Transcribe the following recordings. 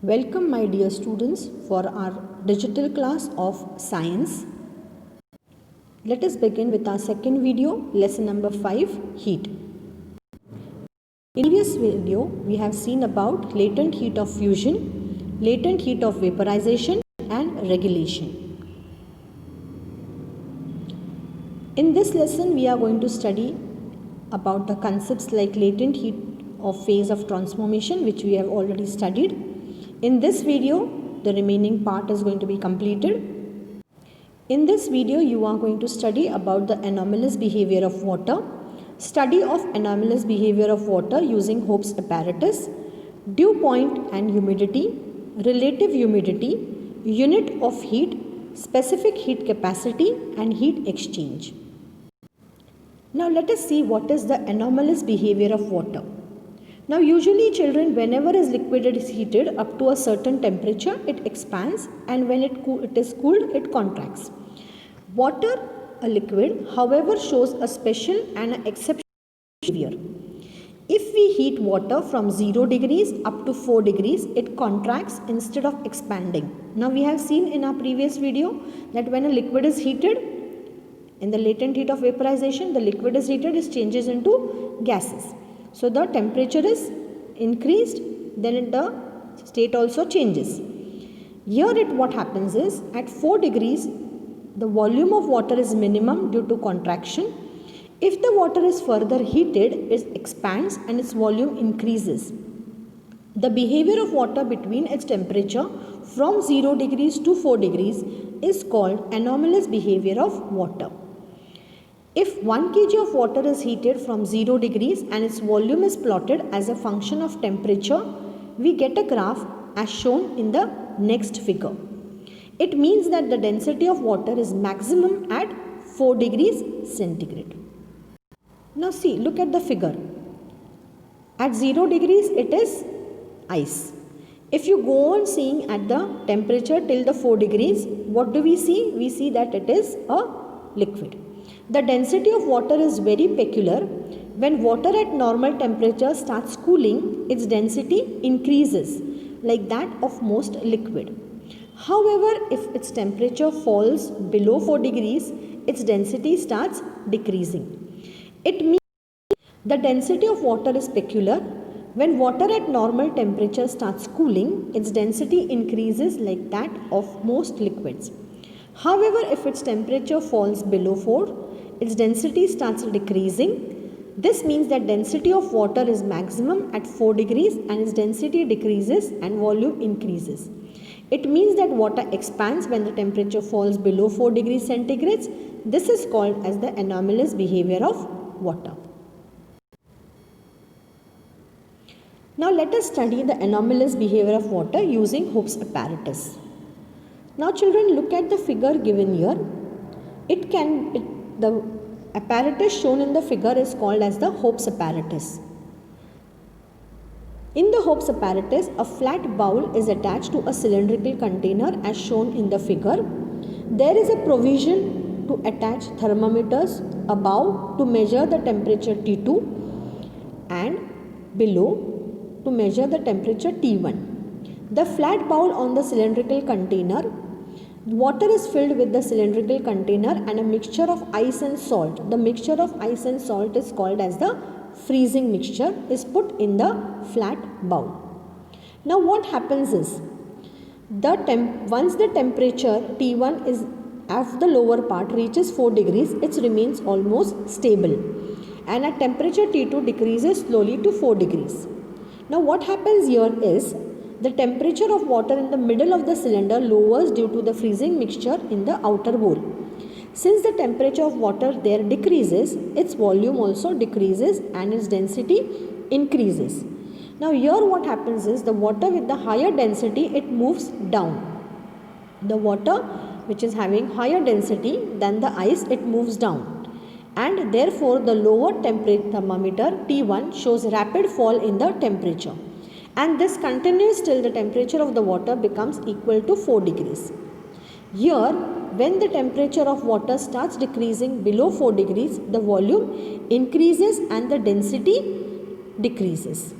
Welcome my dear students for our digital class of science. Let us begin with our second video, lesson number 5, heat. In previous video we have seen about latent heat of fusion, latent heat of vaporization and regulation. In this lesson we are going to study about the concepts like latent heat of phase of transformation, which we have already studied. In this video, the remaining part is going to be completed. In this video, you are going to study about the anomalous behavior of water, study of anomalous behavior of water using Hope's apparatus, dew point and humidity, relative humidity, unit of heat, specific heat capacity and heat exchange. Now let us see what is the anomalous behavior of water. Now usually children, whenever a liquid is heated up to a certain temperature, it expands, and when it is cooled, it contracts. Water, a liquid, however, shows a special and an exceptional behavior. If we heat water from 0 degrees up to 4 degrees, it contracts instead of expanding. Now we have seen in our previous video that when a liquid is heated, in the latent heat of vaporization, the liquid is heated, it changes into gases. So the temperature is increased, then the state also changes. Here what happens is, at 4 degrees, the volume of water is minimum due to contraction. If the water is further heated, it expands and its volume increases. The behavior of water between its temperature from 0 degrees to 4 degrees is called anomalous behavior of water. If 1 kg of water is heated from 0 degrees and its volume is plotted as a function of temperature, we get a graph as shown in the next figure. It means that the density of water is maximum at 4 degrees centigrade. Now see, look at the figure. At 0 degrees it is ice. If you go on seeing at the temperature till the 4 degrees, what do we see? We see that it is a liquid. The density of water is very peculiar. When water at normal temperature starts cooling, its density increases like that of most liquid. However, if its temperature falls below 4 degrees, its density starts decreasing. It means the density of water is peculiar. When water at normal temperature starts cooling, its density increases like that of most liquids. However, if its temperature falls below 4, its density starts decreasing. This means that density of water is maximum at 4 degrees and its density decreases and volume increases. It means that water expands when the temperature falls below 4 degrees centigrade. This is called as the anomalous behavior of water. Now let us study the anomalous behavior of water using Hope's apparatus. Now children, look at the figure given here. The apparatus shown in the figure is called as the Hope's apparatus. In the Hope's apparatus, a flat bowl is attached to a cylindrical container as shown in the figure. There is a provision to attach thermometers above to measure the temperature T2 and below to measure the temperature T1. The flat bowl on the cylindrical container, water is filled with the cylindrical container and a mixture of ice and salt. The mixture of ice and salt is called as the freezing mixture, is put in the flat bowl. Now what happens is, once the temperature T1 is of the lower part reaches 4 degrees, it remains almost stable, and at temperature T2 decreases slowly to 4 degrees. Now what happens here is, the temperature of water in the middle of the cylinder lowers due to the freezing mixture in the outer bowl. Since the temperature of water there decreases, its volume also decreases and its density increases. Now here what happens is, the water with the higher density, it moves down. The water which is having higher density than the ice, it moves down, and therefore the lower temperature thermometer T1 shows rapid fall in the temperature, and this continues till the temperature of the water becomes equal to 4 degrees. Here, when the temperature of water starts decreasing below 4 degrees, the volume increases and the density decreases.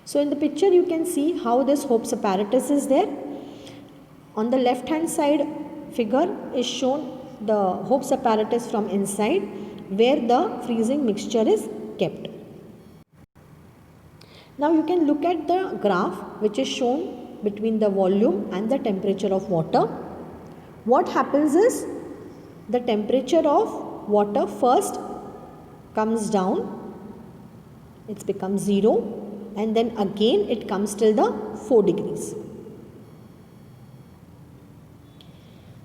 So in the picture you can see how this Hope's apparatus is there. On the left hand side figure is shown the Hope's apparatus from inside where the freezing mixture is kept. Now you can look at the graph which is shown between the volume and the temperature of water. What happens is the temperature of water first comes down, it becomes 0, and then again it comes till the 4 degrees.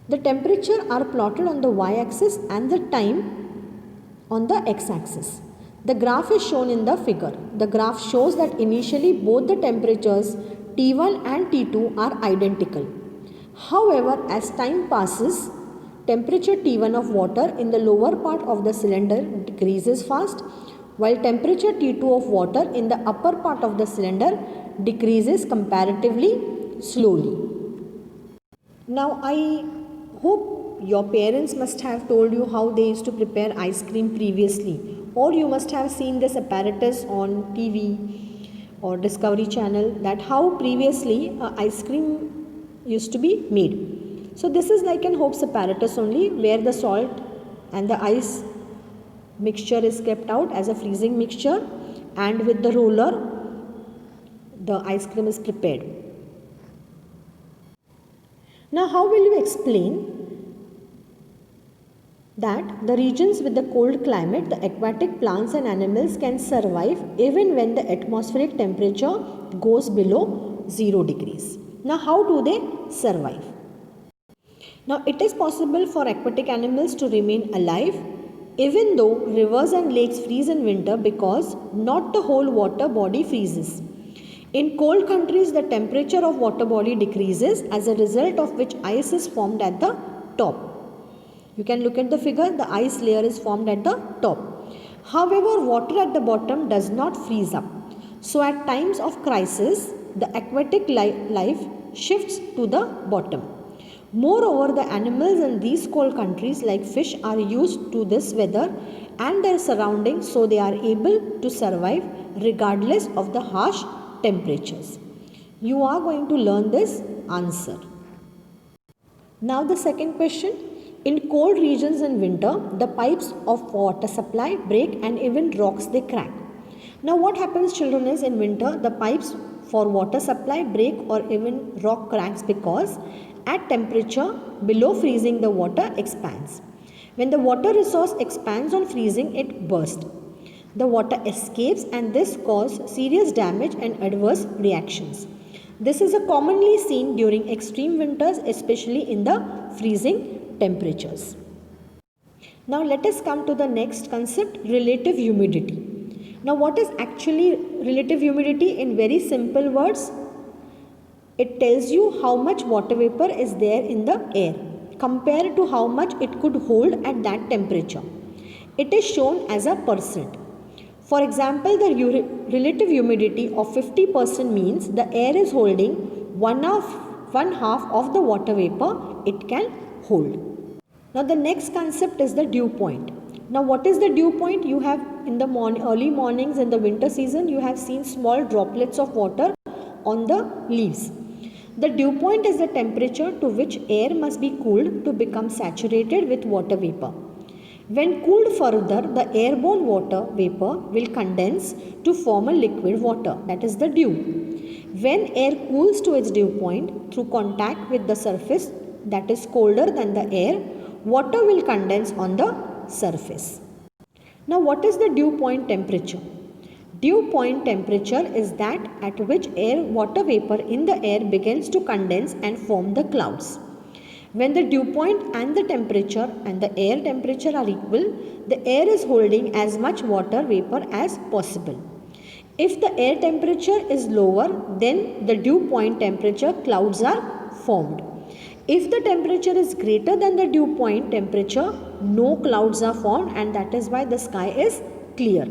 The temperature are plotted on the y-axis and the time on the x-axis. The graph is shown in the figure. The graph shows that initially both the temperatures T1 and T2 are identical. However, as time passes, temperature T1 of water in the lower part of the cylinder decreases fast, while temperature T2 of water in the upper part of the cylinder decreases comparatively slowly. Now I hope your parents must have told you how they used to prepare ice cream previously, or you must have seen this apparatus on TV or Discovery Channel, that how previously ice cream used to be made. So this is like an Hope's apparatus only, where the salt and the ice mixture is kept out as a freezing mixture, and with the roller the ice cream is prepared. Now how will you explain that the regions with the cold climate, the aquatic plants and animals can survive even when the atmospheric temperature goes below 0 degrees? Now how do they survive? Now it is possible for aquatic animals to remain alive even though rivers and lakes freeze in winter, because not the whole water body freezes. In cold countries, the temperature of water body decreases, as a result of which ice is formed at the top. You can look at the figure, the ice layer is formed at the top. However, water at the bottom does not freeze up. So at times of crisis, the aquatic life shifts to the bottom. Moreover, the animals in these cold countries like fish are used to this weather and their surroundings, so they are able to survive regardless of the harsh temperatures. You are going to learn this answer. Now the second question. In cold regions in winter, the pipes of water supply break and even rocks they crack. Now what happens, children, is in winter the pipes for water supply break or even rock cracks, because at temperature below freezing the water expands. When the water resource expands on freezing, it bursts. The water escapes and this causes serious damage and adverse reactions. This is commonly seen during extreme winters, especially in the freezing temperatures. Now let us come to the next concept, relative humidity. Now what is actually relative humidity in very simple words? It tells you how much water vapor is there in the air compared to how much it could hold at that temperature. It is shown as a percent. For example, the relative humidity of 50% means the air is holding one half of the water vapor it can hold. Now the next concept is the dew point. Now what is the dew point? You have in the early mornings in the winter season, you have seen small droplets of water on the leaves. The dew point is the temperature to which air must be cooled to become saturated with water vapor. When cooled further, the airborne water vapor will condense to form a liquid water, that is the dew. When air cools to its dew point through contact with the surface that is colder than the air, water will condense on the surface. Now what is the dew point temperature? Dew point temperature is that at which water vapor in the air begins to condense and form the clouds. When the dew point and the temperature and the air temperature are equal, the air is holding as much water vapor as possible. If the air temperature is lower, then the dew point temperature clouds are formed. If the temperature is greater than the dew point temperature, no clouds are formed, and that is why the sky is clear.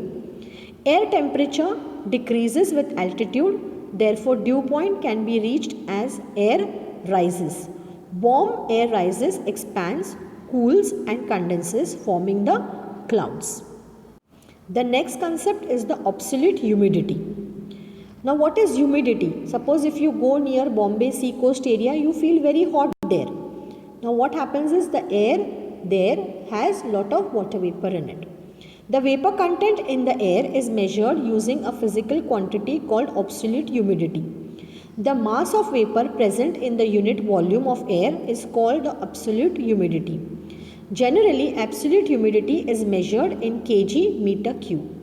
Air temperature decreases with altitude, therefore dew point can be reached as air rises. Warm air rises, expands, cools and condenses, forming the clouds. The next concept is the absolute humidity. Now what is humidity? Suppose if you go near Bombay sea coast area, you feel very hot there. Now what happens is the air there has lot of water vapor in it. The vapor content in the air is measured using a physical quantity called absolute humidity. The mass of vapor present in the unit volume of air is called the absolute humidity. Generally, absolute humidity is measured in kg meter cube.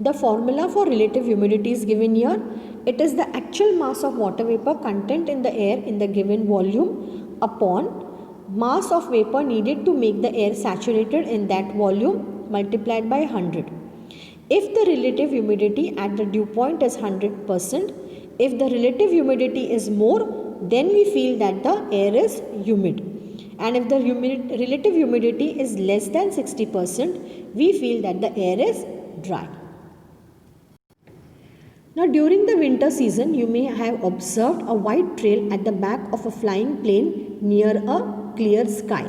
The formula for relative humidity is given here. It is the actual mass of water vapor content in the air in the given volume upon mass of vapor needed to make the air saturated in that volume multiplied by 100. If the relative humidity at the dew point is 100%, if the relative humidity is more, then we feel that the air is humid. And if the relative humidity is less than 60%, we feel that the air is dry. Now during the winter season, you may have observed a white trail at the back of a flying plane near a clear sky.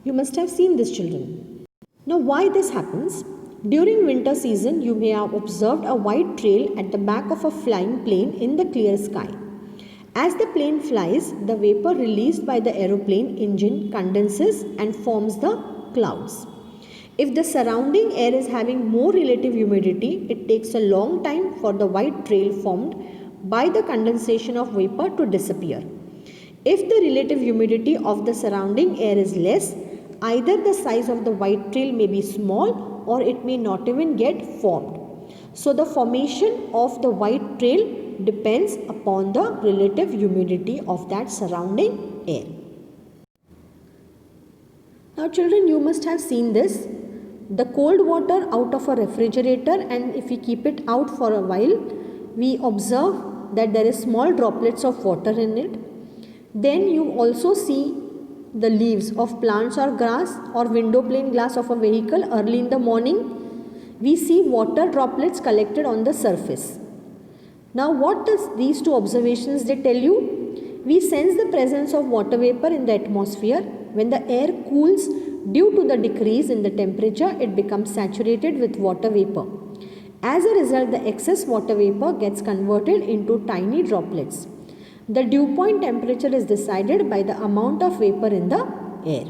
You must have seen this, children. Now why this happens? During winter season, you may have observed a white trail at the back of a flying plane in the clear sky. As the plane flies, the vapor released by the aeroplane engine condenses and forms the clouds. If the surrounding air is having more relative humidity, it takes a long time for the white trail formed by the condensation of vapor to disappear. If the relative humidity of the surrounding air is less, either the size of the white trail may be small or it may not even get formed. So the formation of the white trail depends upon the relative humidity of that surrounding air. Now children, you must have seen this. The cold water out of a refrigerator, and if we keep it out for a while, we observe that there is small droplets of water in it. Then you also see the leaves of plants or grass or window pane glass of a vehicle early in the morning. We see water droplets collected on the surface. Now what does these two observations they tell you? We sense the presence of water vapor in the atmosphere. When the air cools due to the decrease in the temperature, it becomes saturated with water vapor. As a result, the excess water vapor gets converted into tiny droplets. The dew point temperature is decided by the amount of vapor in the air.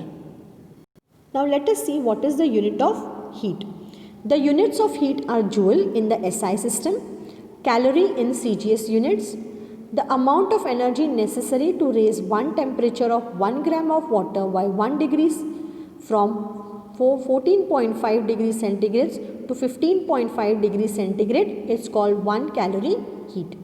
Now let us see what is the unit of heat. The units of heat are joule in the SI system, calorie in CGS units. The amount of energy necessary to raise one temperature of 1 gram of water by 1 degrees from 14.5 degrees centigrade to 15.5 degrees centigrade is called 1 calorie heat.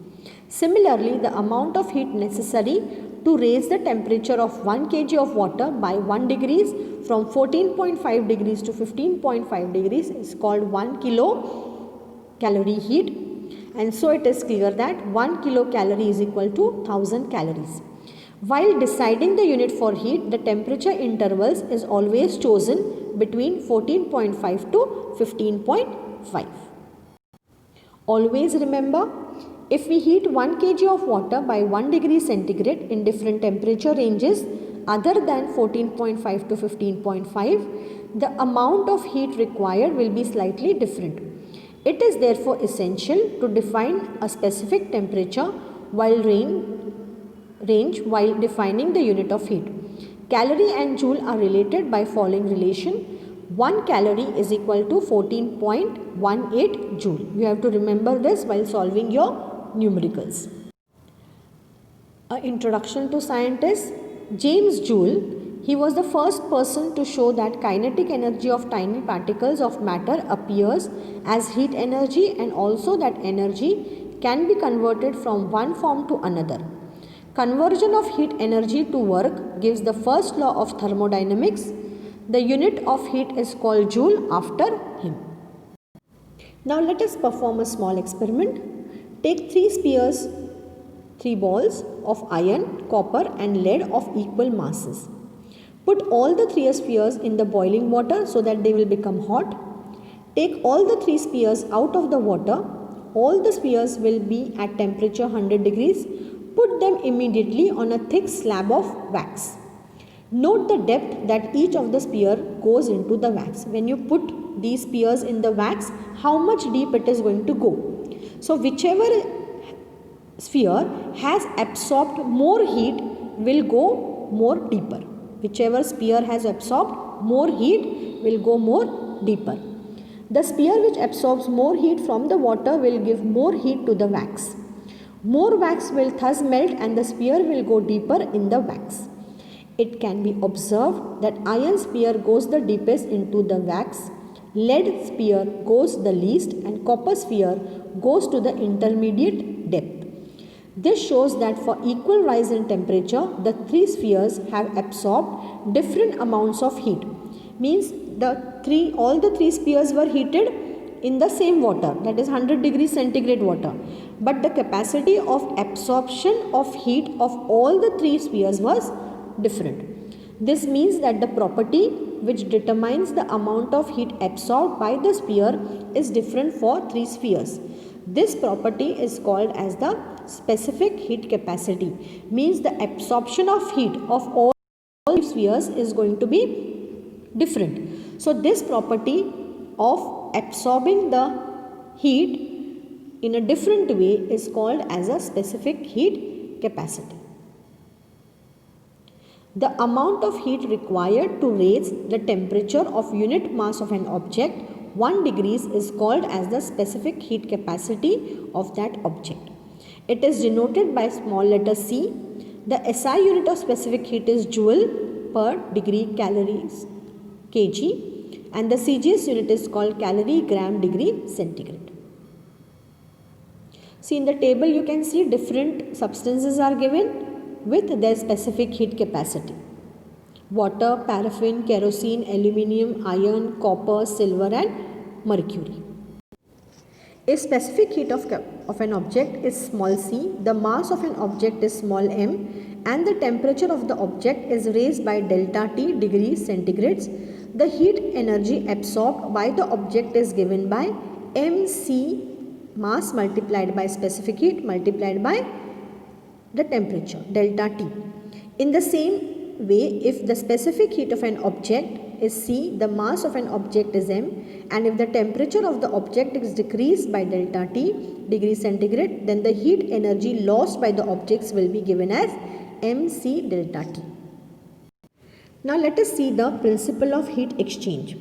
Similarly, the amount of heat necessary to raise the temperature of 1 kg of water by 1 degrees from 14.5 degrees to 15.5 degrees is called 1 kilocalorie heat. And so it is clear that 1 kilocalorie is equal to 1000 calories. While deciding the unit for heat, the temperature intervals is always chosen between 14.5 to 15.5. Always remember, if we heat 1 kg of water by 1 degree centigrade in different temperature ranges other than 14.5 to 15.5, the amount of heat required will be slightly different. It is therefore essential to define a specific temperature while range while defining the unit of heat. Calorie and joule are related by following relation. 1 calorie is equal to 14.18 joule. You have to remember this while solving your numericals. Introduction to scientists. James Joule, he was the first person to show that kinetic energy of tiny particles of matter appears as heat energy, and also that energy can be converted from one form to another. Conversion of heat energy to work gives the first law of thermodynamics. The unit of heat is called joule after him. Now let us perform a small experiment. Take 3 balls of iron, copper and lead of equal masses. Put all the 3 spheres in the boiling water so that they will become hot. Take all the 3 spheres out of the water. All the spheres will be at temperature 100 degrees. Put them immediately on a thick slab of wax. Note the depth that each of the sphere goes into the wax. When you put these spheres in the wax, how much deep it is going to go. So whichever sphere has absorbed more heat will go more deeper. Whichever sphere has absorbed more heat will go more deeper. The sphere which absorbs more heat from the water will give more heat to the wax. More wax will thus melt and the sphere will go deeper in the wax. It can be observed that iron sphere goes the deepest into the wax, lead sphere goes the least, and copper sphere goes to the intermediate depth. This shows that for equal rise in temperature, the three spheres have absorbed different amounts of heat. Means all the three spheres were heated in the same water, that is 100 degrees centigrade water. But the capacity of absorption of heat of all the three spheres was different. This means that the property which determines the amount of heat absorbed by the sphere is different for three spheres. This property is called as the specific heat capacity. Means the absorption of heat of all spheres is going to be different. So this property of absorbing the heat in a different way is called as a specific heat capacity. The amount of heat required to raise the temperature of unit mass of an object 1 degrees is called as the specific heat capacity of that object. It is denoted by small letter c. The SI unit of specific heat is joule per degree calories kg, and the CGS unit is called calorie gram degree centigrade. See, in the table you can see different substances are given with their specific heat capacity. Water, paraffin, kerosene, aluminium, iron, copper, silver and mercury. A specific heat of an object is small c, the mass of an object is small m, and the temperature of the object is raised by delta T degrees centigrades. The heat energy absorbed by the object is given by mc, mass multiplied by specific heat multiplied by the temperature delta T. In the same way, if the specific heat of an object is C, the mass of an object is M, and if the temperature of the object is decreased by delta T degrees centigrade, then the heat energy lost by the objects will be given as mc delta T. Now let us see the principle of heat exchange.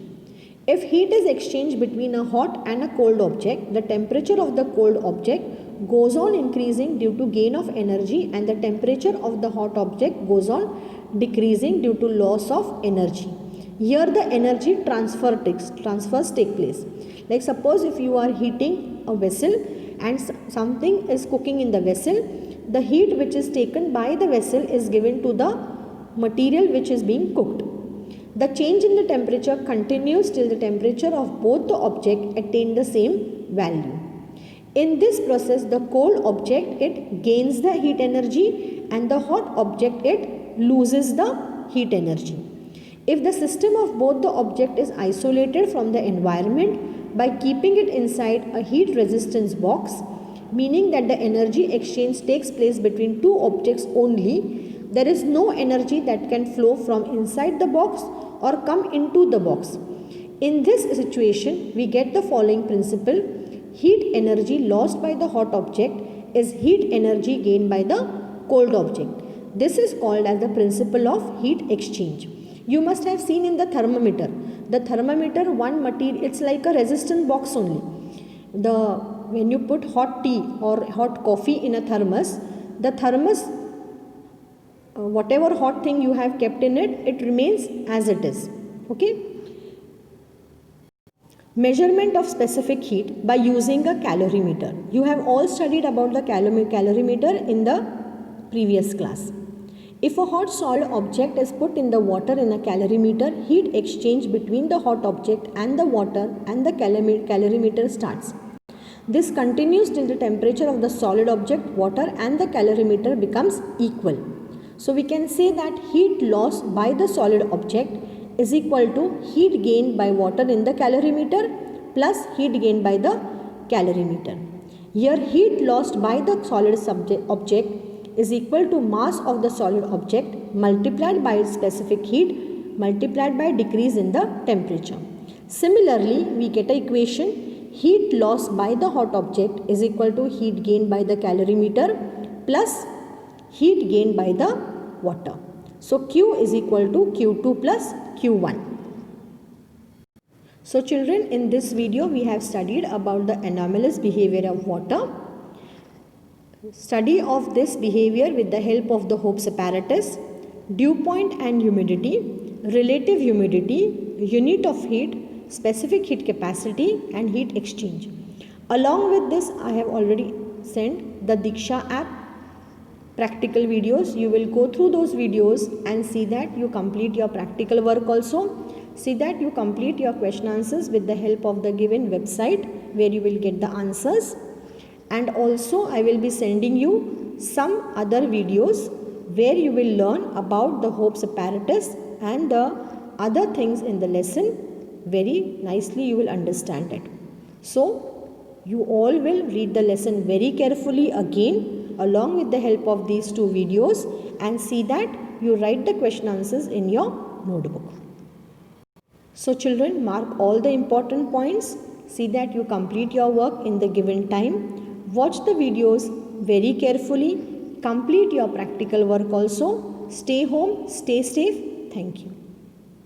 If heat is exchanged between a hot and a cold object, the temperature of the cold object goes on increasing due to gain of energy and the temperature of the hot object goes on decreasing due to loss of energy. Here the energy transfers take place. Like suppose if you are heating a vessel and something is cooking in the vessel, the heat which is taken by the vessel is given to the material which is being cooked. The change in the temperature continues till the temperature of both the object attain the same value. In this process, the cold object, it gains the heat energy and the hot object, it loses the heat energy. If the system of both the object is isolated from the environment by keeping it inside a heat resistance box, meaning that the energy exchange takes place between two objects only, there is no energy that can flow from inside the box or come into the box. In this situation, we get the following principle: heat energy lost by the hot object is heat energy gained by the cold object. This is called as the principle of heat exchange. You must have seen in the thermometer. The thermometer, one material, it's like a resistance box only. When you put hot tea or hot coffee in a thermos, the thermos, whatever hot thing you have kept in it, it remains as it is. Okay. Measurement of specific heat by using a calorimeter. You have all studied about the calorimeter in the previous class. If a hot solid object is put in the water in a calorimeter, heat exchange between the hot object and the water and the calorimeter starts. This continues till the temperature of the solid object, water and the calorimeter becomes equal. So we can say that heat loss by the solid object is equal to heat gained by water in the calorimeter plus heat gained by the calorimeter. Here heat lost by the solid object is equal to mass of the solid object multiplied by its specific heat multiplied by decrease in the temperature. Similarly, we get an equation heat loss by the hot object is equal to heat gain by the calorimeter plus heat gain by the water. So Q is equal to Q2 plus Q1. So children, in this video we have studied about the anomalous behavior of water. Study of this behavior with the help of the Hope's apparatus, dew point and humidity, relative humidity, unit of heat, specific heat capacity and heat exchange. Along with this, I have already sent the Diksha app practical videos. You will go through those videos and see that you complete your practical work also. See that you complete your question answers with the help of the given website where you will get the answers. And also I will be sending you some other videos where you will learn about the Hope's apparatus and the other things in the lesson. Very nicely you will understand it. So you all will read the lesson very carefully again along with the help of these two videos and see that you write the question answers in your notebook. So children, mark all the important points. See that you complete your work in the given time. Watch the videos very carefully. Complete your practical work also. Stay home, stay safe. Thank you.